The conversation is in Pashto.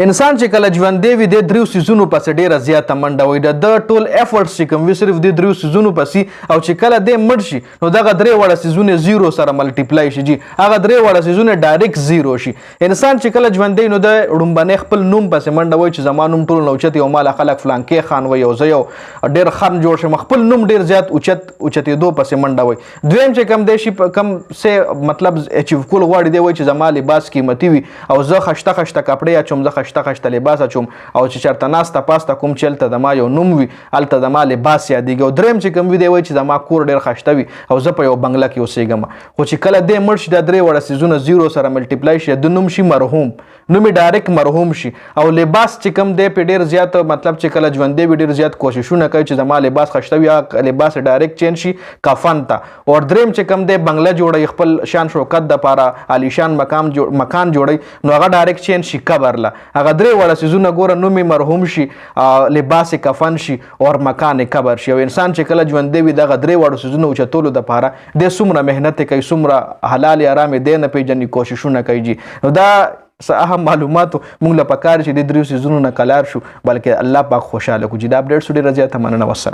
انسان چې کله ژوندی وي د دریو سیزونو پسې ډیره زیاته منډه وي د ټول افورټس چې کوم وي صرف د دریو سیزونو پسې او چې کله د مړ شي نو دغه درې وړه سیزونه زیرو سره ملټیپلای شي جی هغه درې وړه سیزونه ډایرکټ زیرو شي. انسان چې کله ژوندی نو د ړومبنۍ خپل نوم پسې منډه وي چې زما نوم ټول نه اوچت یو مال خلک فلانکې خان وي او زه یو ډیر خان جوړ شم خپل نوم ډیر زیات اوچتېدو پسې منډه وي. دویم چې کم دی شي کم څه مطلب اچیو کول غواړي دی وایي چې زما لباس قیمتي وي او زه خشته خشته کپړې اچوم زه خشته لباس اچوم او چې چرته ناسته پاسته کوم چې هلته د ما یو نوم وي هلته د ما لباس یادېږي. او دریم چې کوم وي دی وایي چې زما کور ډېر خشته وي او زه په یو بنګله کې اوسېږم. خو چې کله دی مړ شي دا درې وړه سیزونه زیرو سره ملټیپلای شي د نوم شي مرحوم نوم یې ډایرکټ مرحوم شي. او لباس چې کوم دی په ډېر زیات مطلب چې کله ژوندی وي ډېر زیات کوششونه کوي چې زما لباس خشته وي لباس ډایرکټ چینج شي کفن ته. او دریم چې کوم دی بنګله جوړوي خپل شان شوکت دپاره عالیشان مکان جوړوي نو هغه ډایرکټ چینج شي قبر له هغه درې وړه سیزونه ګوره نوم یې مرحوم شي لباس کفن شي او مکان قبر شي. او انسان چې کله ژوندی وي دغه درې وړو سیزونه اوچتولو دپاره دی څومره محنت کوي څومره حلال حرام یې دی نه پیژني کوششونه کوي جي. نو دا اهم معلوماتو موږ له پکار چې د دریو سیزونو نه کلار شو بلکې الله پاک خوشحاله کړو. چې دا اپډیټ ډېره زیاته مننه. والسلام.